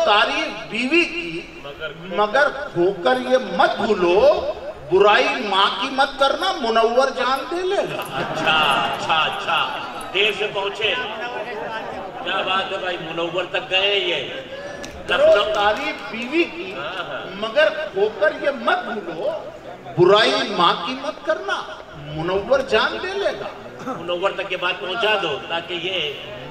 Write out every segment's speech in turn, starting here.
तारीफ बीवी की मगर खोकर ये मत भूलो, बुराई माँ की मत करना, मुनव्वर जान दे लेगा। अच्छा अच्छा अच्छा, देर से पहुंचे, क्या बात है भाई, मुनव्वर तक गए ये। करो तारीफ बीवी की मगर खोकर ये मत भूलो, बुराई माँ की मत करना, मुनव्वर जान दे लेगा। मुनव्वर तक के बाद पहुंचा दो ताकि ये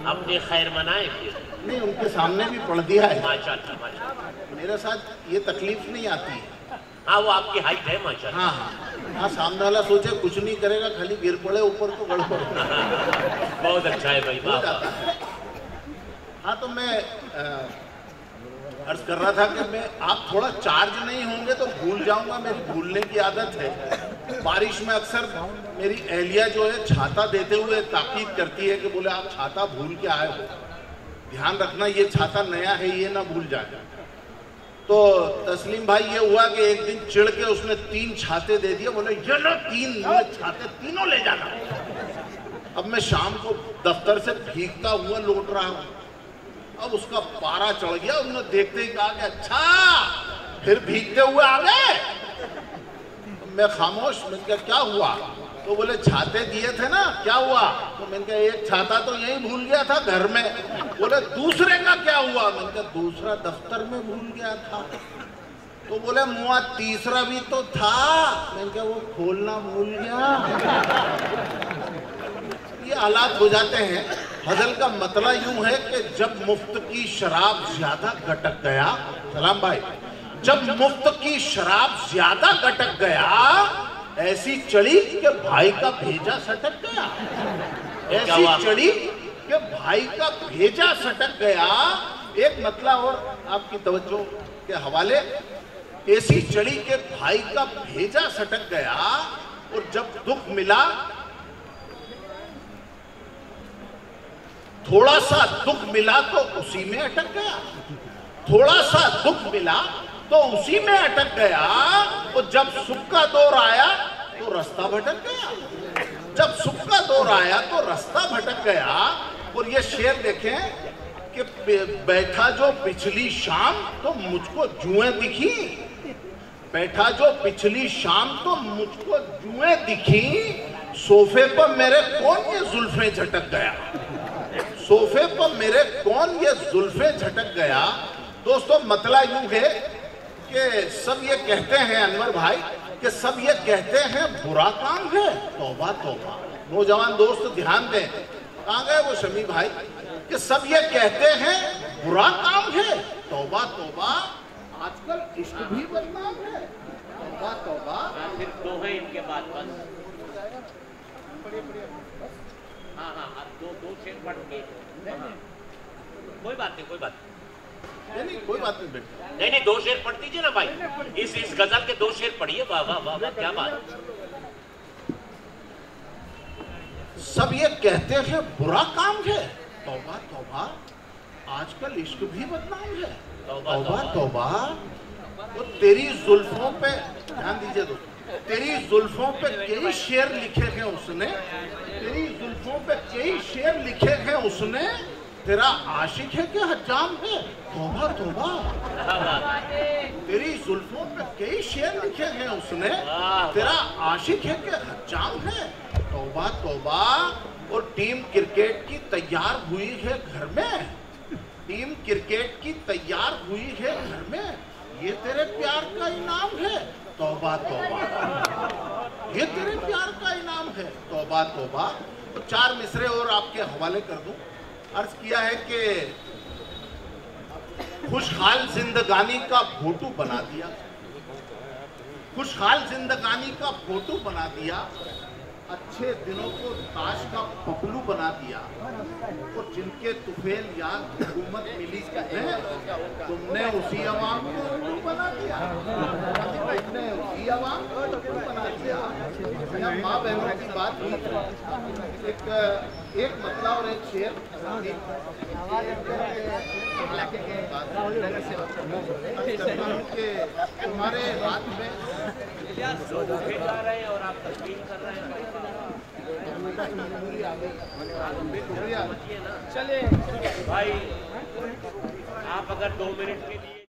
अपने खैर मनाए। फिर नहीं, उनके सामने भी पढ़ दिया है। माशाअल्लाह माशाअल्लाह, मेरे साथ ये तकलीफ नहीं आती है। हाँ वो आपकी हाइट है माशाअल्लाह। हाँ हाँ हाँ, सामने वाला सोचे कुछ नहीं करेगा, खाली गिर पड़े ऊपर तो गड़बड़। बहुत अच्छा है भाई, बाबा। हाँ तो मैं अर्ज कर रहा था कि मैं आप थोड़ा चार्ज नहीं होंगे तो भूल जाऊंगा, मेरी भूलने की आदत है। बारिश में अक्सर मेरी अहलिया जो है छाता देते हुए ताकीद करती है कि बोले आप छाता भूल के आए हो, ध्यान रखना ये छाता नया है, ये ना भूल जाए। तो तस्लीम भाई ये हुआ कि एक दिन चिढ़ के उसने 3 छाते दे दिए, बोले ये लो 3 छाते, तीनों ले जाना। अब मैं शाम को दफ्तर से भीगता हुआ लौट रहा हूँ, अब उसका पारा चढ़ गया, उसने देखते ही कहा कि अच्छा फिर भीगते हुए आ गए। मैं खामोश, मैंने कहा क्या हुआ? तो बोले छाते दिए थे ना, क्या हुआ? तो मैंने कहा एक छाता तो यही भूल गया था घर में। बोले दूसरे का क्या हुआ? मैंने कहा दूसरा दफ्तर में भूल गया था। तो बोले मुआ तीसरा भी तो था। मैंने कहा वो खोलना भूल गया। ये हालात हो जाते हैं। हजल का मतलब यूं है कि जब मुफ्त की शराब ज्यादा गटक गया, सलाम भाई, जब मुफ्त की शराब ज्यादा गटक गया, ऐसी चढ़ी कि भाई का भेजा सटक गया। ऐसी चढ़ी कि भाई का भेजा सटक गया। एक मतलब और आपकी तवज्जो के हवाले, ऐसी चढ़ी के भाई का भेजा सटक गया, और जब दुख मिला, थोड़ा सा दुख मिला तो उसी में अटक गया। थोड़ा सा दुख मिला तो उसी में अटक गया, और जब सुख का दौर आया तो रास्ता भटक गया। जब सुख का दौर आया तो रास्ता भटक गया। और ये शेर देखें कि बैठा जो पिछली शाम तो मुझको जुएं दिखी, बैठा जो पिछली शाम तो मुझको जुएं दिखी, सोफे पर मेरे कौन ये जुल्फें झटक गया, सोफे पर मेरे कौन ये जुल्फें झटक गया। दोस्तों मतलब यूं है कि सब ये कहते हैं, अनवर भाई, कि सब ये कहते हैं बुरा काम है, तौबा तौबा। नौजवान दोस्त ध्यान दें, कहाँ गए वो शमी भाई, कि सब ये कहते हैं बुरा काम है, तौबा तौबा, आजकल इश्क भी बदनाम है, तौबा तौबा। फिर दो है इनके बाद बस। हाँ हाँ हाँ, दो शेर पढ़ के, कोई बात नहीं, कोई बात नहीं, कोई बात नहीं बेटा। नहीं, 2 शेर पढ़ दीजिए ना भाई। इस गजल के 2 शेर पढ़िए। वाह वाह वाह वाह, क्या बात। सब ये कहते हैं बुरा काम है, तौबा तौबा, आजकल इश्क भी बदनाम है, तौबा तौबा। वो तेरी जुल्फों पे, ध्यान दीजिए दोस्तों, तेरी जुल्फों पे कई शेर लिखे हैं उसने, तेरी जुल्फों पे कई शेर लिखे हैं उसने, तेरा आशिक है कि हजाम है, तौबा तौबा। तेरी जुल्फों पे कई शेर लिखे हैं उसने, तेरा आशिक है कि हजाम है, तौबा तौबा। और टीम क्रिकेट की तैयार हुई है घर में, टीम क्रिकेट की तैयार हुई है घर में, ये तेरे प्यार का इनाम है, तौबा तौबा, ये तेरे प्यार का इनाम है, तौबा तौबा। तो 4 मिसरे और आपके हवाले कर दूं। अर्ज किया है कि खुशहाल जिंदगानी का फोटो बना दिया, खुशहाल जिंदगानी का फोटो बना दिया, अच्छे दिनों को ताश का पपलू बना दिया, और जिनके तुफेल याद हुकूमत मिली है, तुमने उसी अवाम को उल्लू बना दिया, तुमने उसी अवाम को उल्लू बना दिया। माँ बहनों की बात हुई, एक मतलब और एक शेर। तुम्हारे हाथ में और आप तस्वीर कर रहे हैं। चले भाई, आप आप अगर 2 मिनट के लिए